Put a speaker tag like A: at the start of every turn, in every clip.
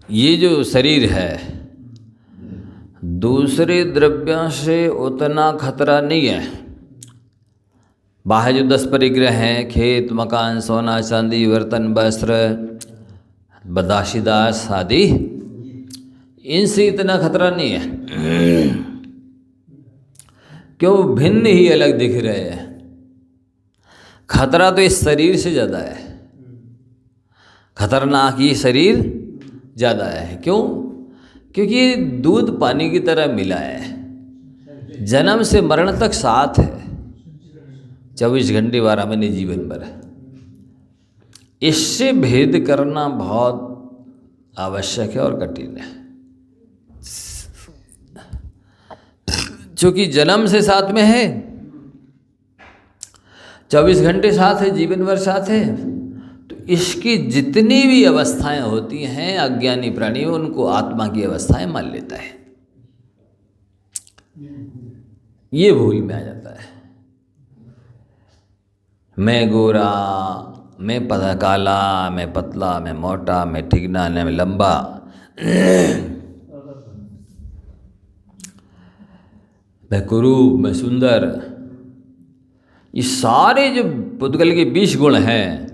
A: ये जो शरीर है दूसरे द्रव्यों से उतना खतरा नहीं है। बाहर जो 10 परिग्रह हैं, खेत मकान सोना चांदी बर्तन वस्त्र बदाशीदास आदि, इनसे इतना खतरा नहीं है। क्यों? भिन्न ही अलग दिख रहे हैं। खतरा तो इस शरीर से ज़्यादा है, खतरनाक ये शरीर ज़्यादा है। क्यों? क्योंकि ये दूध पानी की तरह मिला है, जन्म से मरण तक साथ है, 24 घंटे 12 महीने जीवन भर। इससे भेद करना बहुत आवश्यक है और कठिन है। क्योंकि जन्म से साथ में है, 24 घंटे साथ है, जीवन भर साथ है, तो इसकी जितनी भी अवस्थाएं होती हैं अज्ञानी प्राणी उनको आत्मा की अवस्थाएं मान लेता है। ये भूल में आ जाता है। मैं गोरा, मैं पता काला, मैं पतला, मैं मोटा, मैं ठिगना, मैं लंबा, मैं कुरूप, मैं सुंदर, ये सारे जो पुद्गल के 20 गुण हैं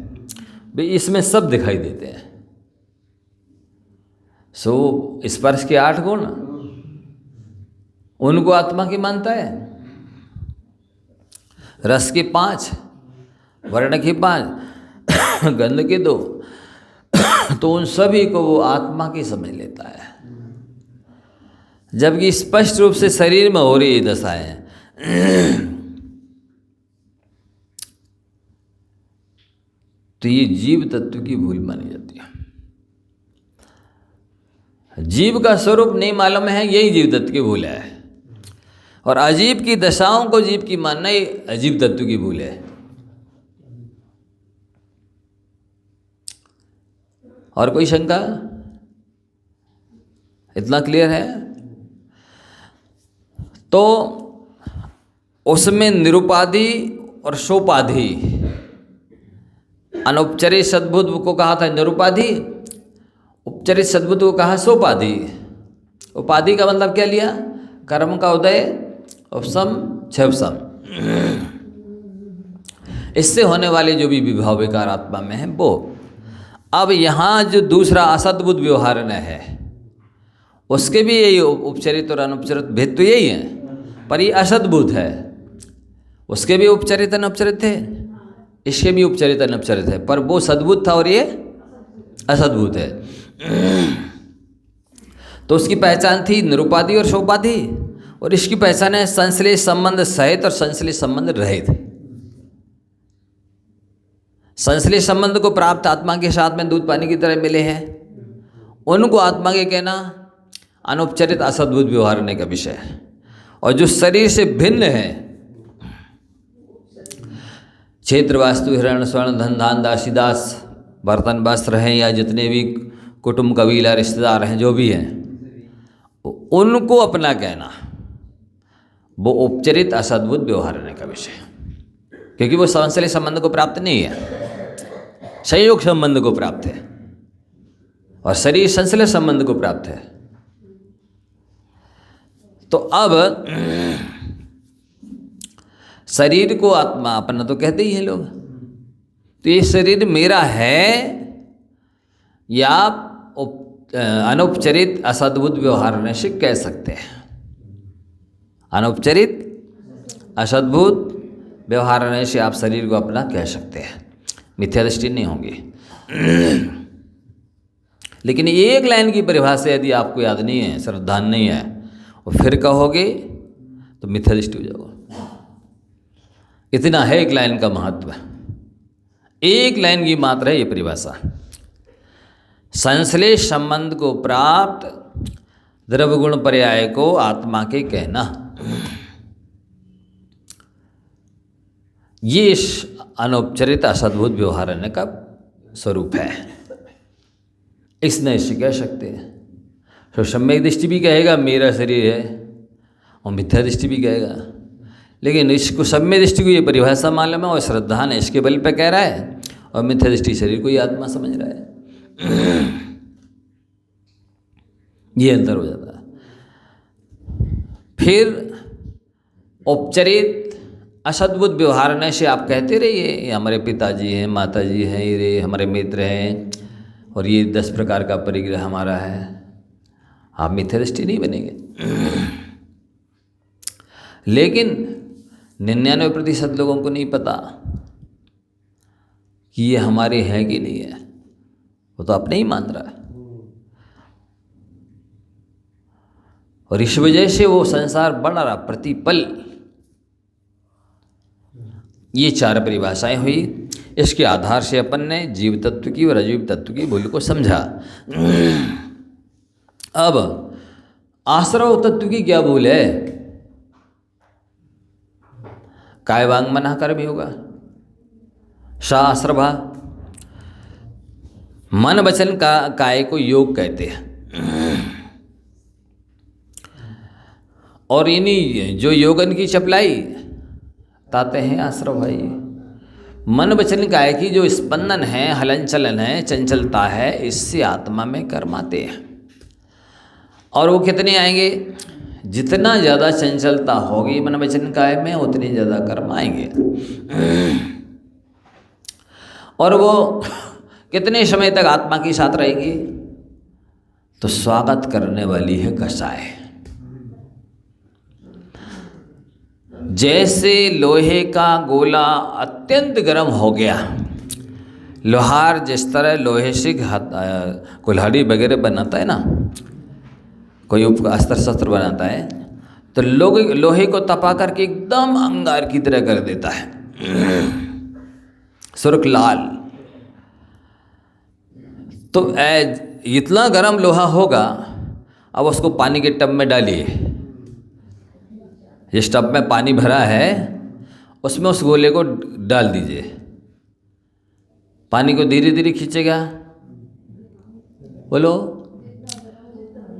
A: वे इसमें सब दिखाई देते हैं। सो स्पर्श के 8 गुण उनको आत्मा की मानता है, रस के 5, वर्ण के 5, गंध के 2, तो उन सभी को वो आत्मा की समझ लेता है। जबकि स्पष्ट रूप से शरीर में हो रही दशाएं, तो ये जीव तत्व की भूल मानी जाती है। जीव का स्वरूप नहीं मालूम है, यही जीव तत्व की भूल है। और अजीब की दशाओं को जीव की मानना ही अजीब तत्व की भूल है। और कोई शंका? इतना क्लियर है? तो उसमें निरुपाधि और सोपाधि, अनुपचरित सद्बुद्ध को कहा था निरुपाधि, उपचरित सद्बुद्ध को कहा सोपाधि। उपाधि का मतलब क्या लिया? कर्म का उदय, उपशम, क्षयपशम, इससे होने वाले जो भी विभाव विकार आत्मा में है वो। अब यहाँ जो दूसरा असद्बुद्ध व्यवहार है उसके भी यही उपचरित और अनुपचरित भेद तो यही है, पर ये असद्बुद्ध है। उसके भी उपचरित अनौपचरित थे, इसके भी उपचरित अनौपचरित है, पर वो सद्बुद्ध था और ये असद्बुद्ध है। तो उसकी पहचान थी निरुपाधि और सोपाधि, और इसकी पहचान है संश्लेष संबंध सहित और संश्लेष संबंध रहित। संश्लेष संबंध को प्राप्त आत्मा के साथ में दूध पानी की तरह मिले हैं, उनको आत्मा के कहना अनुपचरित असद्बुद्ध व्यवहार का विषय है। और जो शरीर से भिन्न है, क्षेत्र वास्तु हिरण स्वर्ण धन धान दासीदास बर्तन वस्त्र हैं, या जितने भी कुटुंब कबीला रिश्तेदार हैं जो भी हैं, उनको अपना कहना वो उपचरित असद्बुद्ध व्यवहार का विषय, क्योंकि वो संश्लेष संबंध को प्राप्त नहीं है, संयोग संबंध को प्राप्त है, और शरीर संश्लेष संबंध को प्राप्त है। तो अब शरीर को आत्मा अपना तो कहते ही हैं लोग, तो ये शरीर मेरा है या अनौपचरित असद्बुद्ध व्यवहार से कह सकते हैं। अनौपचरित असद्बुद्ध व्यवहार से आप शरीर को अपना कह सकते हैं, मिथ्या दृष्टि नहीं होगी। लेकिन एक लाइन की परिभाषा यदि आपको याद नहीं है, श्रद्धा नहीं है, और फिर कहोगे तो मिथ्या दृष्टि हो जाओगे। इतना है एक लाइन का महत्व, एक लाइन की मात्र है ये परिभाषा। संश्लेष संबंध को प्राप्त द्रव्य गुण पर्याय को आत्मा के कहना, ये अनौपचरित असद्बुद्ध व्यवहार का स्वरूप है। इसने इससे कह सकते हैं। तो सम्यक दृष्टि भी कहेगा मेरा शरीर है, और मिथ्या दृष्टि भी कहेगा, लेकिन इसको सम्यक दृष्टि को ये परिभाषा मालूम है और श्रद्धा ने इसके बल पे कह रहा है, और मिथ्या दृष्टि शरीर को ही आत्मा समझ रहा है। ये अंतर हो जाता है। फिर औपचारिक असद्भुत व्यवहार से आप कहते रहिए ये हमारे पिताजी हैं, माताजी हैं, ये हमारे मित्र हैं और ये 10 प्रकार का परिग्रह हमारा है, आप मिथ्यादृष्टि नहीं बनेंगे। लेकिन 99% लोगों को नहीं पता कि ये हमारे हैं कि नहीं है, वो तो अपने ही मान रहा है। और इस वजह से वो संसार बढ़ रहा प्रतिपल। ये 4 परिभाषाएं हुई। इसके आधार से अपन ने जीव तत्व की और अजीव तत्व की भूल को समझा। अब आश्रव तत्व की क्या भूल है? काय वांग मन कर्म होगा शास्त्रभा। मन वचन का काय को योग कहते हैं। और इन्हीं जो योगन की चपलाई ताते हैं आश्रव भाई। मन वचन काय की जो स्पंदन है, हलन चलन है, चंचलता है, इससे आत्मा में कर्म आते हैं। और वो कितने आएंगे? जितना ज़्यादा चंचलता होगी मन वचन काय में, उतने ज़्यादा कर्म आएंगे। और वो कितने समय तक आत्मा के साथ रहेगी? तो स्वागत करने वाली है कसाय। जैसे लोहे का गोला अत्यंत गर्म हो गया, लोहार जिस तरह लोहे से कुल्हाड़ी वगैरह बनाता है ना, कोई अस्त्र शस्त्र बनाता है, तो लोहे को तपा करके एकदम अंगार की तरह कर देता है, सुर्ख लाल। तो इतना गर्म लोहा होगा, अब उसको पानी के टब में डालिए। जिस टब में पानी भरा है उसमें उस गोले को डाल दीजिए, पानी को धीरे धीरे खींचेगा। बोलो,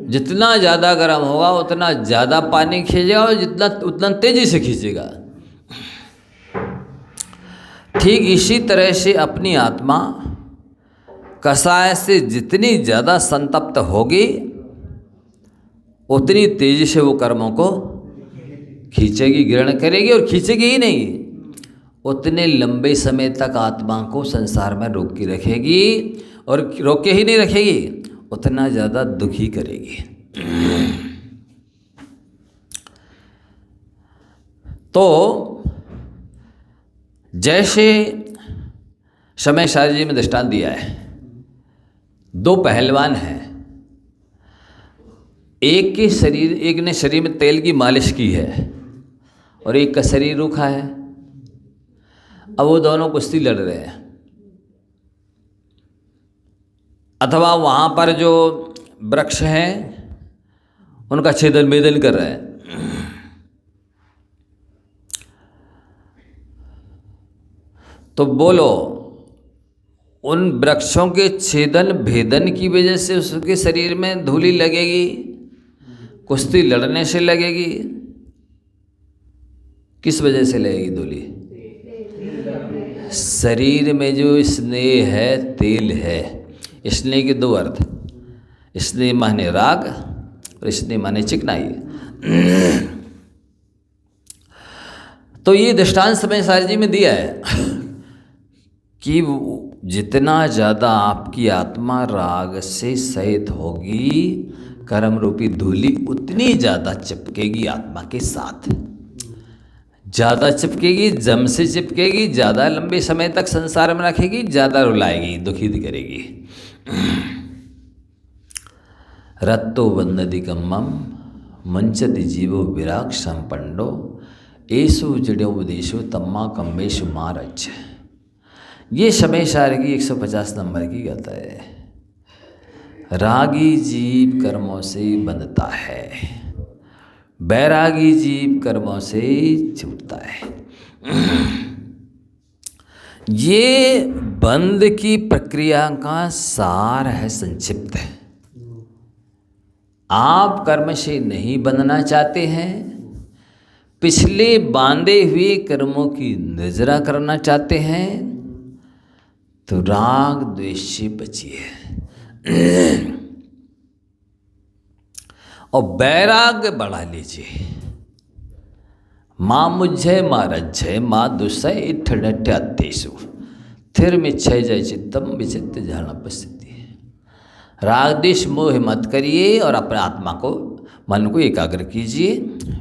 A: जितना ज़्यादा गर्म होगा उतना ज़्यादा पानी खींचेगा और उतना तेजी से खींचेगा। ठीक इसी तरह से अपनी आत्मा कसाय से जितनी ज़्यादा संतप्त होगी, उतनी तेजी से वो कर्मों को खींचेगी, ग्रहण करेगी। और खींचेगी ही नहीं, उतने लंबे समय तक आत्मा को संसार में रोक के रखेगी। और रोक के ही नहीं रखेगी, उतना ज़्यादा दुखी करेगी। तो जैसे समय शास्त्री जी में दृष्टांत दिया है, 2 पहलवान हैं। एक ने शरीर में तेल की मालिश की है और एक का शरीर रूखा है। अब वो दोनों कुश्ती लड़ रहे हैं, अथवा वहाँ पर जो वृक्ष हैं उनका छेदन भेदन कर रहे हैं। तो बोलो, उन वृक्षों के छेदन भेदन की वजह से उसके शरीर में धूली लगेगी, कुश्ती लड़ने से लगेगी? किस वजह से लगेगी धूली? शरीर में जो स्नेह है, तेल है। स्नेह के 2 अर्थ, स्नेह माने राग और स्नेह माने चिकनाई। तो ये दृष्टांत समय शास्त्री जी में दिया है कि जितना ज़्यादा आपकी आत्मा राग से सहित होगी, कर्म रूपी धूली उतनी ज़्यादा चिपकेगी आत्मा के साथ। ज़्यादा चिपकेगी, जम से चिपकेगी, ज़्यादा लंबे समय तक संसार में रखेगी, ज़्यादा रुलाएगी, दुखी करेगी। रत्तो वंदति कम्मम मंचति जीवो विराग संपंडो एसु जड़ोपदेशो तम्मा कम्मेशु मारच। ये समय सार की 150 नंबर की गाथा है। रागी जीव कर्मों से बंधता है, बैरागी जीव कर्मों से छूटता है। ये बंध की प्रक्रिया का सार है, संक्षिप्त है। आप कर्म से नहीं बंधना चाहते हैं, पिछले बांधे हुए कर्मों की निर्जरा करना चाहते हैं, तो राग द्वेष से बचिए। और वैराग्य बढ़ा लीजिए। माँ मुझे मारज्जय माँ दुसय इठ्ठठ्यात्तेषु थिरमिच्छय जय चित्तम विचित्र झरण प्रसिद्धि। राग द्वेष मोह मत करिए और अपने आत्मा को, मन को एकाग्र कीजिए,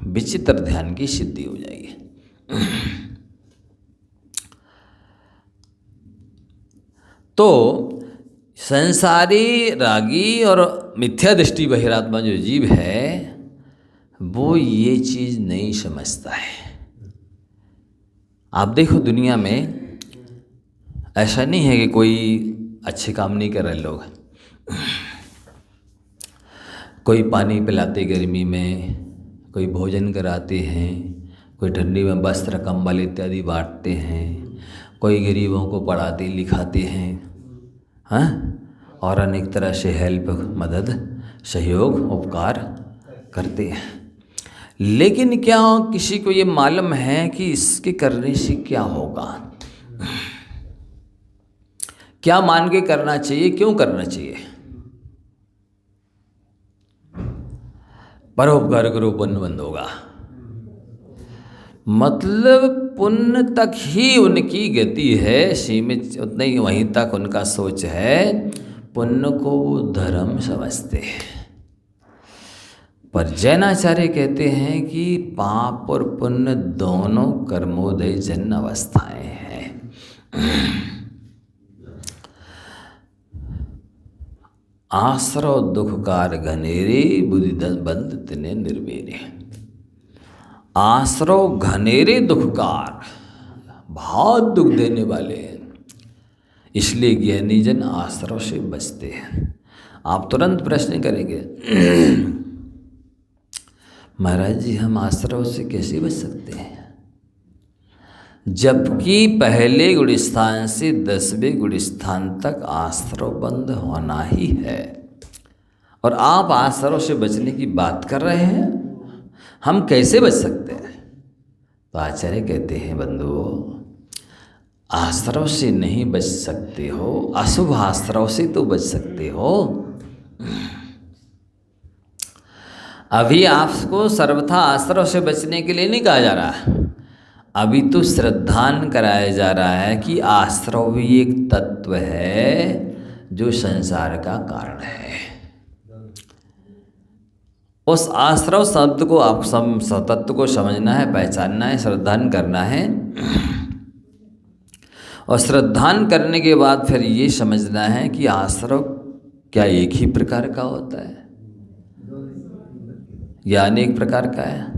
A: विचित्र ध्यान की सिद्धि हो जाएगी। तो संसारी रागी और मिथ्या दृष्टि बहिरात्मा जो जीव है वो ये चीज़ नहीं समझता है। आप देखो दुनिया में ऐसा नहीं है कि कोई अच्छे काम नहीं कर रहे लोग। कोई पानी पिलाते गर्मी में, कोई भोजन कराते हैं, कोई ठंडी में वस्त्र कंबल इत्यादि बांटते हैं, कोई गरीबों को पढ़ाते लिखाते हैं, हाँ, और अनेक तरह से हेल्प, मदद, सहयोग, उपकार करते हैं। लेकिन क्या किसी को ये मालूम है कि इसके करने से क्या होगा? क्या मान के करना चाहिए, क्यों करना चाहिए? परोपकार करो पुण्य बंद होगा। मतलब पुण्य तक ही उनकी गति है, सीमित उतने ही वहीं तक उनका सोच है। पुण्य को वो धर्म समझते हैं। पर जैनाचार्य कहते हैं कि पाप और पुण्य दोनों कर्मोदय जन्य अवस्थाएं हैं। आश्रव दुखकार घनेरे बुद्धि बंद तिने निर्वेरे। आश्रव घनेरे दुखकार, बहुत दुख देने वाले हैं, इसलिए ज्ञानी जन आश्रव से बचते हैं। आप तुरंत प्रश्न करेंगे, महाराज जी हम आश्रव से कैसे बच सकते हैं? जबकि पहले गुणस्थान से 10वें गुणस्थान तक आश्रव बंद होना ही है, और आप आश्रव से बचने की बात कर रहे हैं। हम कैसे बच सकते हैं? तो आचार्य कहते हैं, बंधुओं, आश्रव से नहीं बच सकते हो, अशुभ आश्रव से तो बच सकते हो। अभी आपको सर्वथा आश्रव से बचने के लिए नहीं कहा जा रहा है। अभी तो श्रद्धान कराया जा रहा है कि आश्रव भी एक तत्व है जो संसार का कारण है। उस आश्रव शब्द को आप तत्व को समझना है, पहचानना है, श्रद्धान करना है। और श्रद्धान करने के बाद फिर ये समझना है कि आश्रव क्या एक ही प्रकार का होता है या अनेक प्रकार का है?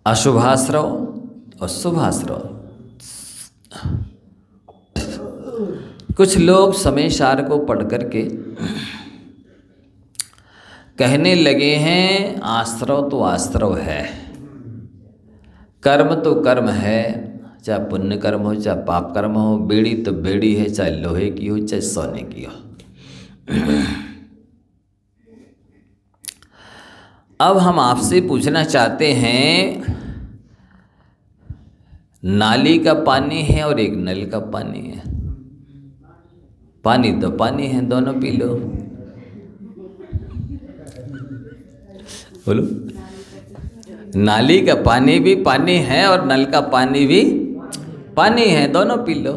A: अशुभाश्रव और शुभाश्रव। कुछ लोग समय सार को पढ़ करके कहने लगे हैं आश्रव तो आश्रव है, कर्म तो कर्म है, चाहे पुण्य कर्म हो चाहे पाप कर्म हो, बेड़ी तो बेड़ी है, चाहे लोहे की हो चाहे सोने की हो। अब हम आपसे पूछना चाहते हैं, नाली का पानी है और एक नल का पानी है। पानी तो पानी है, दोनों पी लो। बोलो, नाली का पानी भी पानी है और नल का पानी भी पानी है, दोनों पी लो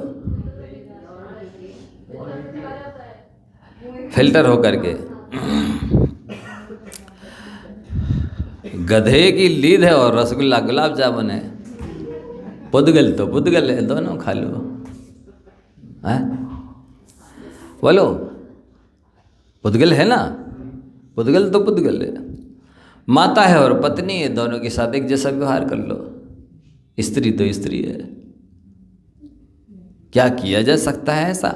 A: फिल्टर हो करके। गधे की लीद है और रसगुल्ला गुलाब जामुन है, पुद्गल तो पुद्गल है, दोनों खा लो। हैं? बोलो, पुद्गल है ना? पुद्गल तो पुद्गल है। माता है और पत्नी है, दोनों के साथ एक जैसा व्यवहार कर लो। स्त्री तो स्त्री है। क्या किया जा सकता है ऐसा?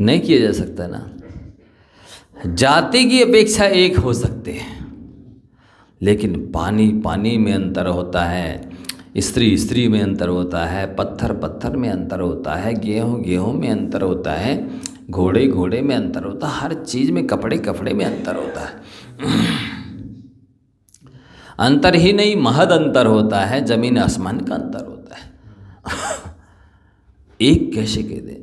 A: नहीं किया जा सकता ना। जाति की अपेक्षा एक हो सकते हैं, लेकिन पानी पानी में अंतर होता है, स्त्री स्त्री में अंतर होता है, पत्थर पत्थर में अंतर होता है, गेहूँ गेहूँ में अंतर होता है, घोड़े घोड़े में अंतर होता है, हर चीज़ में, कपड़े कपड़े में अंतर होता है। अंतर ही नहीं, महद अंतर होता है, जमीन आसमान का अंतर होता है। एक कैसे कह दे?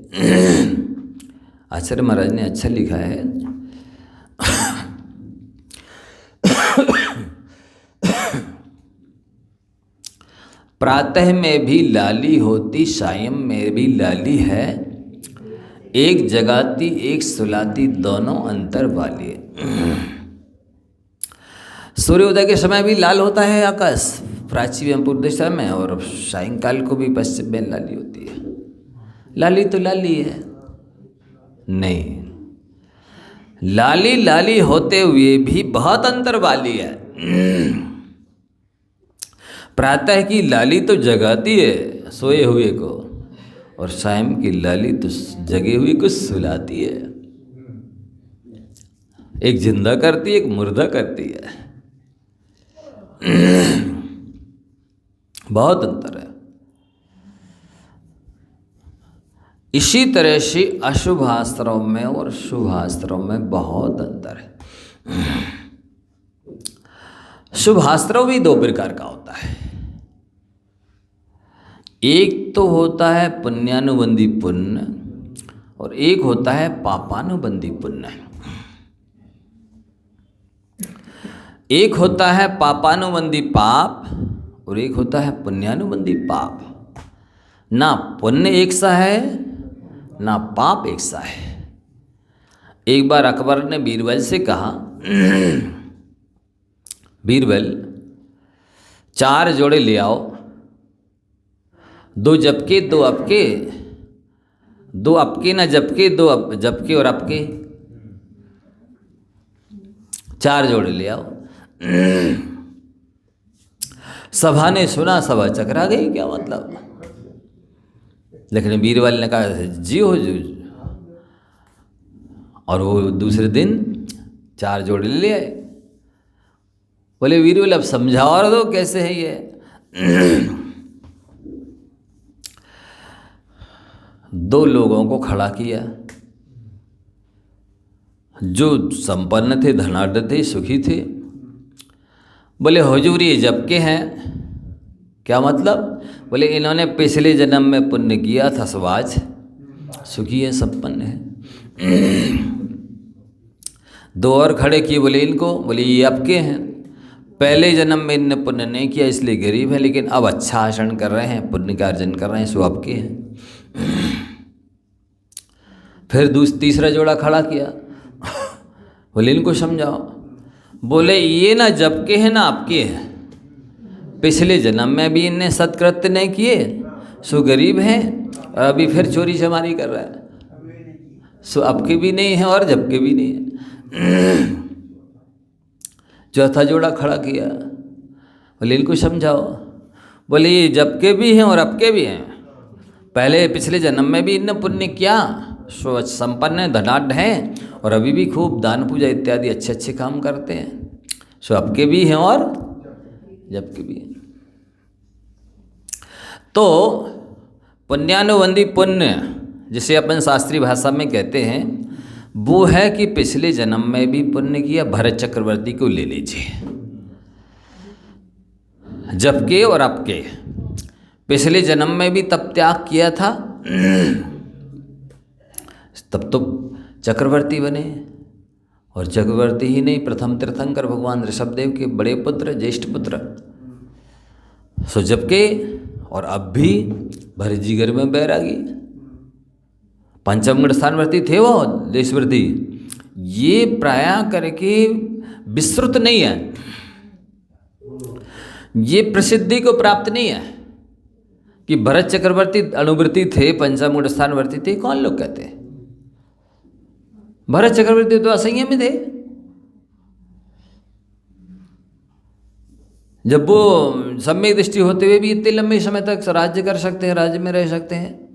A: आचार्य महाराज ने अच्छा लिखा है प्रातः में भी लाली होती, सायं में भी लाली है, एक जगाती एक सुलाती, दोनों अंतर वाली है। सूर्योदय के समय भी लाल होता है आकाश प्राची एवं पूर्व दिशा में, और सायंकाल को भी पश्चिम में लाली होती है। लाली तो लाली है नहीं, लाली लाली होते हुए भी बहुत अंतर वाली है। प्रातः की लाली तो जगाती है सोए हुए को, और शाम की लाली तो जगे हुए को सुलाती है। एक जिंदा करती है, एक मुर्दा करती है। बहुत अंतर है। इसी तरह से अशुभास्त्रों में और शुभास्त्रों में बहुत अंतर है। शुभास्त्र भी दो प्रकार का होता है। एक तो होता है पुण्यानुबंधी पुण्य, और एक होता है पापानुबंधी पुण्य। एक होता है पापानुबंधी पाप, और एक होता है पुण्यानुबंधी पाप। ना पुण्य एक सा है, ना पाप एक सा है। एक बार अकबर ने बीरबल से कहा, बीरबल 4 जोड़े ले आओ, 2 जबके 2 अपके, 2 अपके ना जबके, 2 जबके और अपके, 4 जोड़े ले आओ। सभा ने सुना, सभा चकरा गई, क्या मतलब। लेकिन बीरबल ने कहा जी हो जी, और वो दूसरे दिन 4 जोड़े ले आए। बोले बीरबल अब समझाओ और दो कैसे है ये। 2 लोगों को खड़ा किया, जो संपन्न थे, धनाढ्य थे, सुखी थे। बोले हुजूर ये जबके हैं। क्या मतलब। बोले इन्होंने पिछले जन्म में पुण्य किया था, सो आज सुखी है, संपन्न है। 2 और खड़े किए, बोले इनको, बोले ये आपके हैं। पहले जन्म में इनने पुण्य नहीं किया इसलिए गरीब है, लेकिन अब अच्छा आचरण कर रहे हैं, पुण्य का अर्जन कर रहे हैं, सो आपके हैं। फिर तीसरा जोड़ा खड़ा किया, बोले इनको समझाओ। बोले ये ना जबके हैं ना आपके हैं। पिछले जन्म में भी इनने सत्कृत्य नहीं किए, सो गरीब हैं, और अभी फिर चोरी चमारी कर रहा है, सो आपके भी नहीं है और जबके भी नहीं है। चौथा जोड़ा खड़ा किया, बोले इनको समझाओ। बोले ये जबके भी हैं और आपके भी हैं। पहले पिछले जन्म में भी इनने पुण्य किया, सो संपन्न है, धनाढ्य हैं, और अभी भी खूब दान पूजा इत्यादि अच्छे अच्छे काम करते हैं, सो आपके भी हैं और जबके भी हैं। तो पुण्यानुबंधी पुण्य जिसे अपन शास्त्रीय भाषा में कहते हैं, वो है कि पिछले जन्म में भी पुण्य किया। भरत चक्रवर्ती को ले लीजिए, जबके और आपके। पिछले जन्म में भी तप त्याग किया था, तब तो चक्रवर्ती बने, और चक्रवर्ती ही नहीं, प्रथम तीर्थंकर भगवान ऋषभदेव के बड़े पुत्र, ज्येष्ठ पुत्र। सो जबके और अब भी भरत जी घर में बैरागी, पंचमगढ़ स्थानवर्ती थे वो, देशवर्ती। ये प्रायः करके विस्तृत नहीं है, ये प्रसिद्धि को प्राप्त नहीं है कि भरत चक्रवर्ती अनुवर्ती थे, पंचमगढ़ स्थानवर्ती थे। कौन लोग कहते हैं। भरत चक्रवर्ती तो असंयमी थे। जब वो सम्यक दृष्टि होते हुए भी इतने लंबे समय तक राज्य कर सकते हैं, राज्य में रह सकते हैं।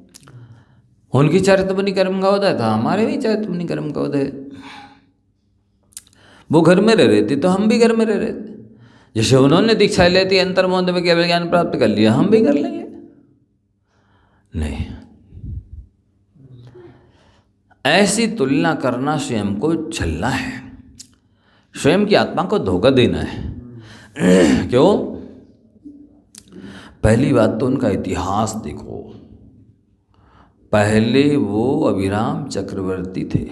A: उनकी चरितमुनि कर्म का उदय था, हमारे भी चरितमुनि कर्म का उदय। वो घर में रह रहे थे तो हम भी घर में रह रहे थे। जैसे उन्होंने दीक्षा लेती अंतर्मोद में केवल ज्ञान प्राप्त कर लिया, हम भी कर लेंगे। नहीं, ऐसी तुलना करना स्वयं को छलना है, स्वयं की आत्मा को धोखा देना है। क्यों। पहली बात तो उनका इतिहास देखो। पहले वो अभिराम चक्रवर्ती थे,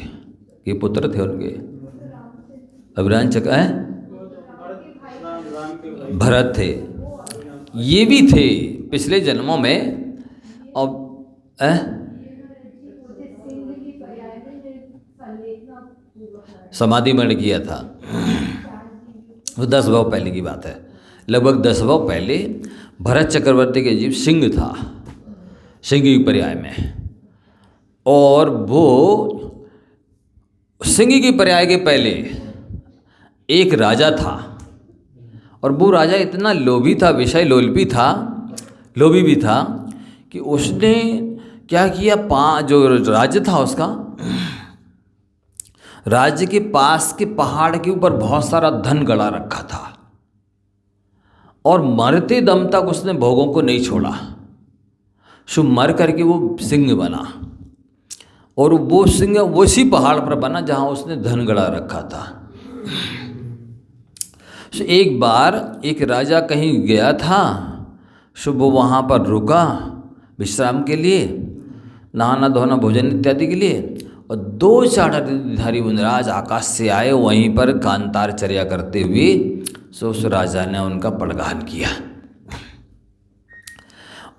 A: ये पुत्र थे उनके, अभिरान चक्र है, भरत थे, ये भी थे पिछले जन्मों में। अब समाधि मरण किया था, वो 10 भाव पहले की बात है, लगभग 10 भाव पहले भरत चक्रवर्ती के जीव सिंह था, सिंह की पर्याय में। और वो सिंह की पर्याय के पहले एक राजा था, और वो राजा इतना लोभी था, विषय लोलपी था, लोभी भी था, कि उसने क्या किया, जो राज्य था उसका, राज्य के पास के पहाड़ के ऊपर बहुत सारा धन गड़ा रखा था, और मरते दम तक उसने भोगों को नहीं छोड़ा। सो मर करके वो सिंह बना, और वो सिंह उसी पहाड़ पर बना जहाँ उसने धन गड़ा रखा था। सो एक बार एक राजा कहीं गया था, सो वो वहाँ पर रुका विश्राम के लिए, नहाना धोना भोजन इत्यादि के लिए, और 2 चाड़धारी मुनिराज आकाश से आए, वहीं पर कांतार चर्या करते हुए। सो उस राजा ने उनका पड़गान किया,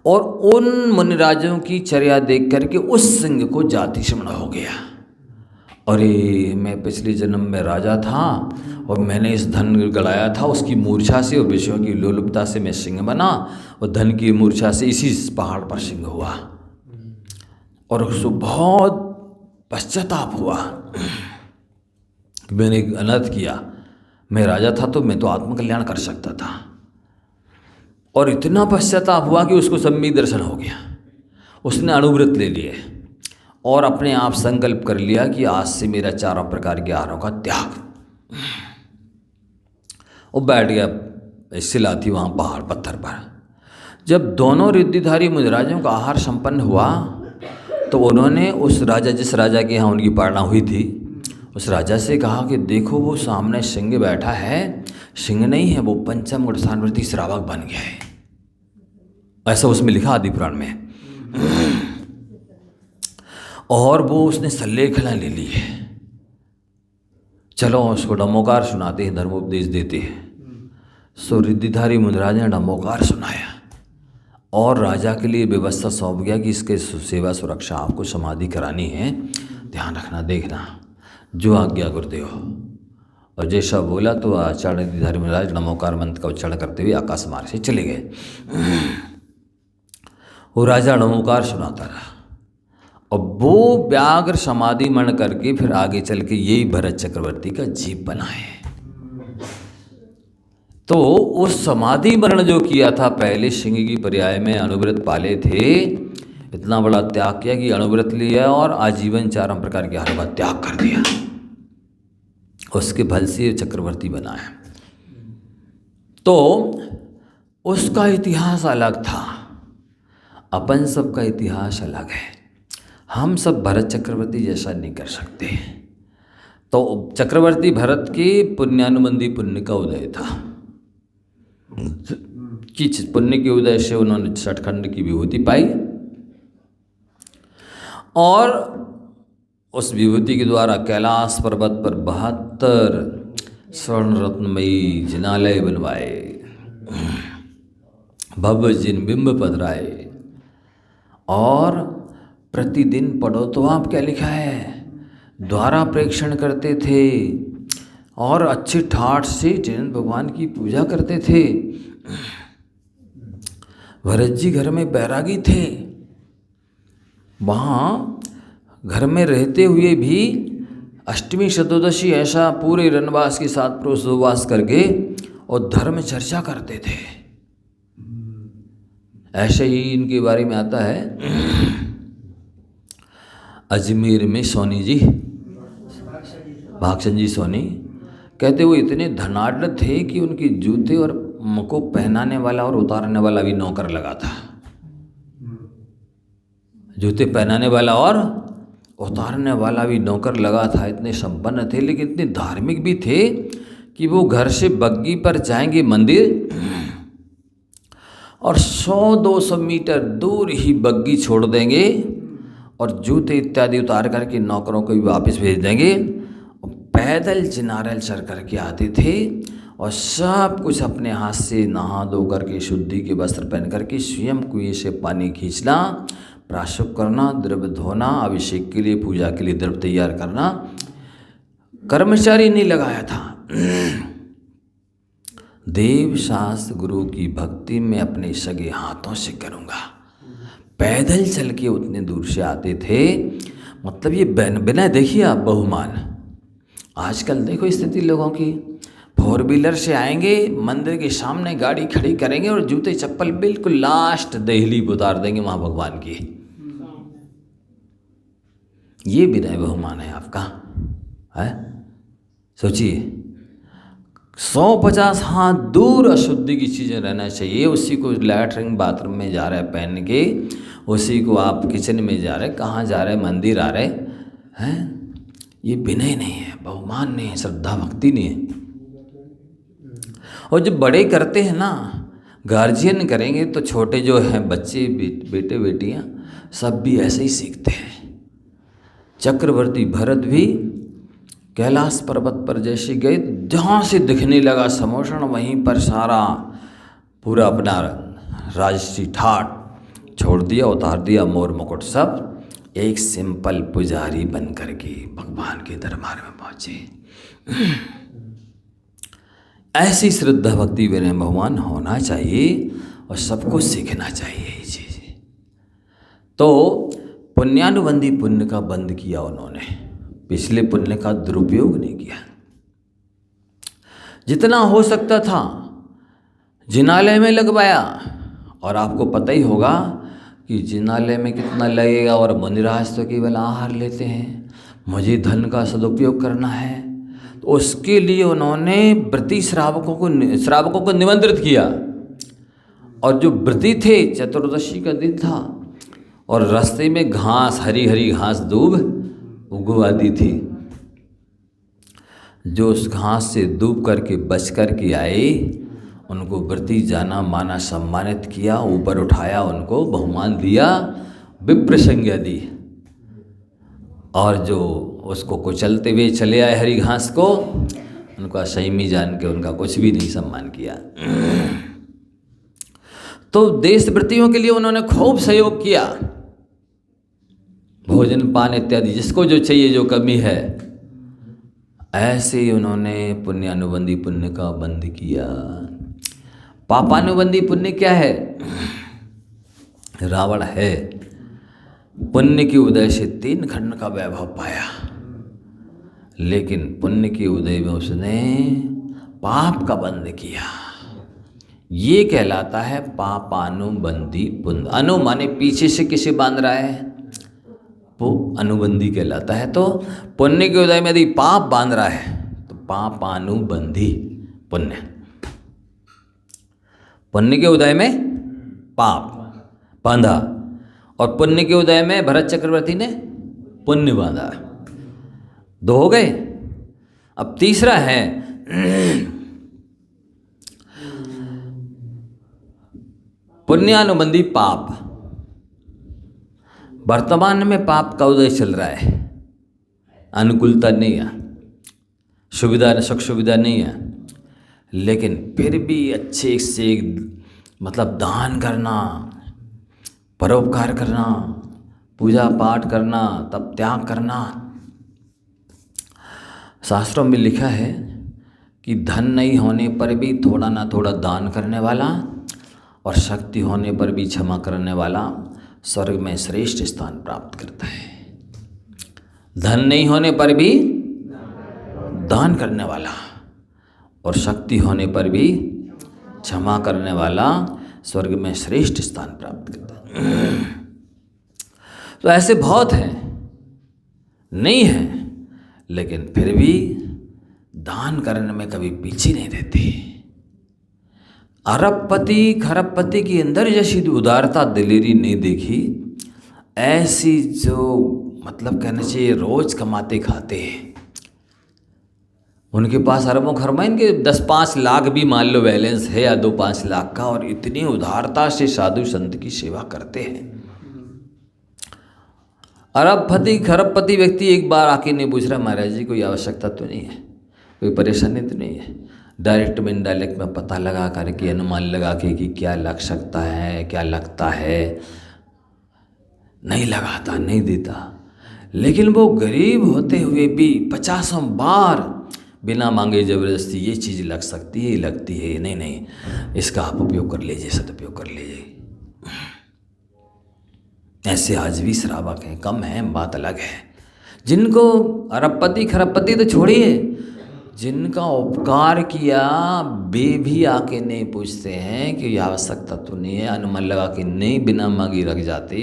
A: और उन मुनिराजों की चर्या देख करके उस सिंह को जाति स्मरण हो गया, अरे मैं पिछले जन्म में राजा था, और मैंने इस धन गड़ाया था, उसकी मूर्छा से और विषयों की लोलुपता से मैं सिंह बना, और धन की मूर्छा से इसी पहाड़ पर सिंह हुआ। और उसको बहुत पश्चाताप हुआ कि मैंने एक अनर्थ किया, मैं राजा था तो मैं तो आत्मकल्याण कर सकता था। और इतना पश्चाताप हुआ कि उसको सम्यक दर्शन हो गया। उसने अणुव्रत ले लिए और अपने आप संकल्प कर लिया कि आज से मेरा 4 प्रकार के आहारों का त्याग। वो बैठ गया शिला थी वहाँ पहाड़ पत्थर पर। जब दोनों रिद्धिधारी मुनिराजों का आहार संपन्न हुआ तो उन्होंने उस राजा, जिस राजा के यहाँ उनकी पारणा हुई थी, उस राजा से कहा कि देखो वो सामने सिंह बैठा है, सिंह नहीं है, वो पंचम गुणस्थानवर्ती श्रावक बन गया है। ऐसा उसमें लिखा आदि पुराण में। और वो उसने सल्लेखना ले ली है। चलो उसको डमोकार सुनाते हैं, धर्मोपदेश देते हैं। सो रिद्धिधारी मुनिराज ने डमोकार सुनाया और राजा के लिए व्यवस्था सौंप गया कि इसके सेवा सुरक्षा आपको समाधि करानी है, ध्यान रखना, देखना, जो आज्ञा गुरुदेव। और जैसा बोला तो आचार्य रिद्धिधारी मुनिराज नमोकार मंत्र का उच्चारण करते हुए आकाश मार्ग से चले गए। वो राजा नमोकार सुनाता रहा और वो व्याघ्र समाधि मरण करके फिर आगे चल के यही भरत चक्रवर्ती का जीव बना है। तो उस समाधि मरण जो किया था पहले सिंह की पर्याय में अणुव्रत पाले थे, इतना बड़ा त्याग किया कि अणुव्रत लिया और आजीवन 4 प्रकार के आहारों का त्याग कर दिया। उसके फल से चक्रवर्ती बना है। तो उसका इतिहास अलग था, अपन सब का इतिहास अलग है। हम सब भरत चक्रवर्ती जैसा नहीं कर सकते। तो चक्रवर्ती भरत के पुण्यानुबंधी पुण्य का उदय था कि पुण्य के उदय से उन्होंने छठखंड की विभूति पाई और उस विभूति के द्वारा कैलाश पर्वत पर 72 स्वर्ण रत्नमयी जिनालय बनवाए, भव्य जिन बिंब पधराए। और प्रतिदिन पढ़ो तो आप क्या लिखा है, द्वारा प्रेक्षण करते थे और अच्छे ठाठ से जैन भगवान की पूजा करते थे। भरत जी घर में बैरागी थे, वहाँ घर में रहते हुए भी अष्टमी चतुर्दशी ऐसा पूरे रनवास के साथ प्रोसवास करके और धर्म चर्चा करते थे। ऐसे ही इनके बारे में आता है अजमेर में सोनी जी, भागचंद जी सोनी, कहते वो इतने धनाढ़ थे कि उनके जूते और को पहनाने वाला और उतारने वाला भी नौकर लगा था। जूते पहनाने वाला और उतारने वाला भी नौकर लगा था। इतने संपन्न थे, लेकिन इतने धार्मिक भी थे कि वो घर से बग्गी पर जाएंगे मंदिर और 100-200 मीटर दूर ही बग्गी छोड़ देंगे और जूते इत्यादि उतार करके नौकरों को भी वापस भेज देंगे। पैदल चिनारल चढ़ करके आते थे और सब कुछ अपने हाथ से नहा धो करके शुद्धि के वस्त्र पहन करके स्वयं कुएं से पानी खींचना, प्राशुक करना, द्रव्य धोना, अभिषेक के लिए पूजा के लिए द्रव्य तैयार करना। कर्मचारी नहीं लगाया था। देव शास्त्र गुरु की भक्ति में अपने सगे हाथों से करूँगा। पैदल चल के उतने दूर से आते थे, मतलब ये बिना देखिए आप बहुमान। आजकल देखो स्थिति लोगों की, 4 व्हीलर से आएंगे, मंदिर के सामने गाड़ी खड़ी करेंगे और जूते चप्पल बिल्कुल लास्ट देहली उतार देंगे वहाँ भगवान की। ये विनय बहुमान है आपका, है? सोचिए, 150 हाथ दूर अशुद्धि की चीज़ें रहना चाहिए। उसी को लैट्रिन बाथरूम में जा रहे हैं पहन के, उसी को आप किचन में जा रहे, कहाँ जा रहे, मंदिर आ रहे हैं। ये विनय नहीं है, बहुमान नहीं है, श्रद्धा भक्ति नहीं है। और जब बड़े करते हैं ना, गार्जियन करेंगे तो छोटे जो हैं बच्चे, बेटे बेटियां सब भी ऐसे ही सीखते हैं। चक्रवर्ती भरत भी कैलाश पर्वत पर जैसे गए, जहाँ से दिखने लगा समोषण, वहीं पर सारा पूरा अपना राजसी ठाट छोड़ दिया, उतार दिया, मोर मुकुट सब, एक सिंपल पुजारी बन करके भगवान के दरबार में पहुँचे। ऐसी श्रद्धा भक्ति विनय भगवान होना चाहिए और सबको सीखना चाहिए ये चीज़। तो पुण्यानुबंधी पुण्य का बंद किया उन्होंने, पिछले पुण्य का दुरुपयोग नहीं किया। जितना हो सकता था जिनालय में लगवाया, और आपको पता ही होगा कि जिनालय में कितना लगेगा, और मुनिराज तो केवल आहार लेते हैं, मुझे धन का सदुपयोग करना है। तो उसके लिए उन्होंने व्रती श्रावकों को निमंत्रित किया, और जो व्रती थे, चतुर्दशी का दिन था और रास्ते में घास, हरी हरी घास, दूब उगवाती थी। जो उस घास से दूब करके बच कर के आए, उनको व्रती जाना माना सम्मानित किया, ऊपर उठाया, उनको बहुमान दिया, विप्र संज्ञा दी। और जो उसको कुचलते हुए चले आए हरी घास को, उनका संयमी जान के उनका कुछ भी नहीं सम्मान किया। तो देशव्रतियों के लिए उन्होंने खूब सहयोग किया, भोजन पान इत्यादि, जिसको जो चाहिए, जो कमी है। ऐसे ही उन्होंने पुण्यानुबंधी पुण्य का बंद किया। पापानुबंधी पुण्य क्या है? रावण है, पुण्य के उदय से 3 खंड का वैभव पाया, लेकिन पुण्य के उदय में उसने पाप का बंध किया। ये कहलाता है पापानुबंधी पुण्य। अनु माने पीछे से किसे बांध रहा है, वो अनुबंधी कहलाता है। तो पुण्य के उदय में यदि पाप बांध रहा है तो पापानुबंधी पुण्य। पुण्य के उदय में पाप बांधा, और पुण्य के उदय में भरत चक्रवर्ती ने पुण्य बांधा। 2 हो गए। अब तीसरा है पुण्यानुबंधी पाप। वर्तमान में पाप का उदय चल रहा है, अनुकूलता नहीं है, सुविधा सुख सुविधा नहीं है, लेकिन फिर भी अच्छे से मतलब दान करना, परोपकार करना, पूजा पाठ करना, तप त्याग करना। शास्त्रों में लिखा है कि धन नहीं होने पर भी थोड़ा ना थोड़ा दान करने वाला, और शक्ति होने पर भी क्षमा करने वाला स्वर्ग में श्रेष्ठ स्थान प्राप्त करता है। धन नहीं होने पर भी दान करने वाला, और शक्ति होने पर भी क्षमा करने वाला स्वर्ग में श्रेष्ठ स्थान प्राप्त करता है। तो ऐसे बहुत हैं, नहीं हैं, लेकिन फिर भी दान करने में कभी पीछे नहीं रहते। अरबपति खरबपति के अंदर जैसी उदारता दिलेरी नहीं देखी, ऐसी जो मतलब कहना चाहिए रोज कमाते खाते हैं, उनके पास अरबों खरबों, इनके 10-5 लाख भी मान लो बैलेंस है, या 2-5 लाख का, और इतनी उदारता से साधु संत की सेवा करते हैं। अरबपति खरबपति व्यक्ति एक बार आके नहीं पूछ रहा महाराज जी कोई आवश्यकता तो नहीं है, कोई परेशानी तो नहीं है। डायरेक्ट में इनडायरेक्ट में पता लगा करके अनुमान लगा के कि क्या लग सकता है, क्या लगता है, नहीं लगाता, नहीं देता। लेकिन वो गरीब होते हुए भी 50 बार बिना मांगे ज़बरदस्ती ये चीज़ लग सकती है, लगती है, नहीं नहीं इसका आप उपयोग कर लीजिए, सदुपयोग कर लीजिए। ऐसे आज भी श्रावक हैं, कम हैं, बात अलग है। जिनको अरबपति खरबपति तो छोड़िए, जिनका उपकार किया वे भी आके नहीं पूछते हैं कि आवश्यकता तो नहीं है, अनुमान लगा के नहीं बिना मांगी रख जाते।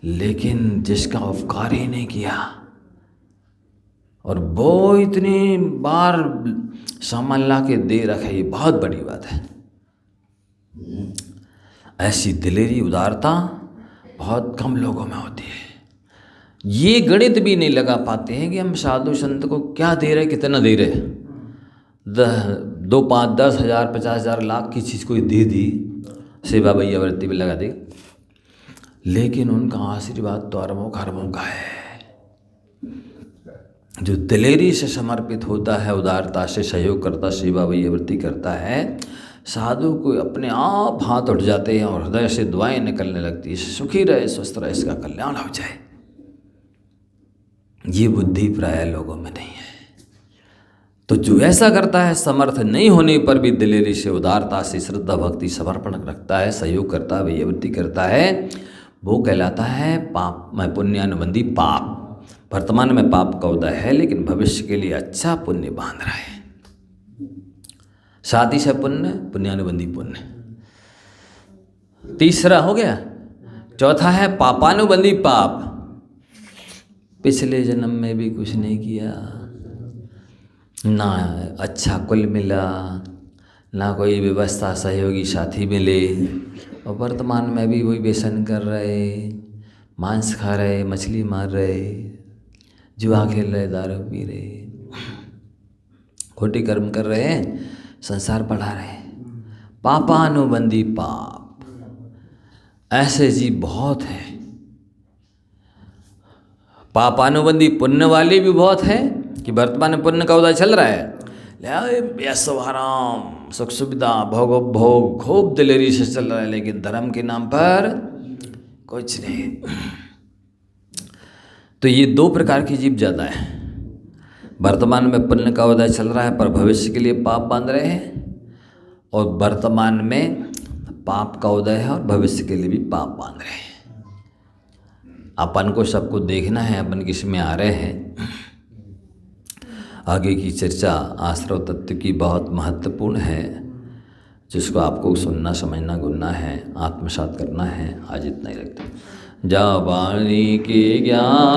A: लेकिन जिसका उपकार ही नहीं किया और वो इतनी बार सामान ला के दे रखे, ये बहुत बड़ी बात है। ऐसी दिलेरी उदारता बहुत कम लोगों में होती है। ये गणित भी नहीं लगा पाते हैं कि हम साधु संत को क्या दे रहे, कितना दे रहे। 2, 5, 10 हज़ार 50 हज़ार लाख की चीज़ कोई दे दी, सेवा भैया वृत्ति में लगा दी, लेकिन उनका आशीर्वाद तो अरबों खरबों का है। जो दिलेरी से समर्पित होता है, उदारता से सहयोग करता, सेवा भैया वृत्ति करता है, साधु को अपने आप हाथ उठ जाते हैं और हृदय से दुआएं निकलने लगती है, सुखी रहे, स्वस्थ रहे, इसका कल्याण हो जाए। ये बुद्धि प्राय लोगों में नहीं है। तो जो ऐसा करता है, समर्थ नहीं होने पर भी दिलेरी से, उदारता से, श्रद्धा भक्ति समर्पण रखता है, सहयोग करता है, भैयावृत्ति करता है, वो कहलाता है पाप में पुण्यानुबंधी पाप। वर्तमान में पाप का उदय है, लेकिन भविष्य के लिए अच्छा पुण्य बांध रहा है। साथी से पुण्य, पुण्यानुबंधी पुण्य। तीसरा हो गया। चौथा है पापानुबंधी पाप। पिछले जन्म में भी कुछ नहीं किया, ना अच्छा कुल मिला, ना कोई व्यवस्था सहयोगी साथी मिले, और वर्तमान में भी वही व्यसन कर रहे, मांस खा रहे, मछली मार रहे, जुआ खेल रहे, दारू पी रहे, खोटी कर्म कर रहे हैं, संसार बढ़ा रहे हैं। पापानुबंधी पाप, ऐसे जीव बहुत हैं। पापानुबंधी पुण्य वाले भी बहुत हैं कि वर्तमान में पुण्य का उदय चल रहा है, ऐसो आराम, सुख सुविधा, भोग भोग खूब दिलेरी से चल रहा है, लेकिन धर्म के नाम पर कुछ नहीं। तो ये 2 प्रकार की जीव ज़्यादा है। वर्तमान में पुण्य का उदय चल रहा है पर भविष्य के लिए पाप बांध रहे हैं, और वर्तमान में पाप का उदय है और भविष्य के लिए भी पाप बांध रहे हैं। अपन को सबको देखना है, अपन किस में आ रहे हैं। आगे की चर्चा आश्रव तत्व की बहुत महत्वपूर्ण है, जिसको आपको सुनना, समझना, गुनना है, आत्मसात करना है। आज इतना ही रखते हैं। जा वाणी के ज्ञान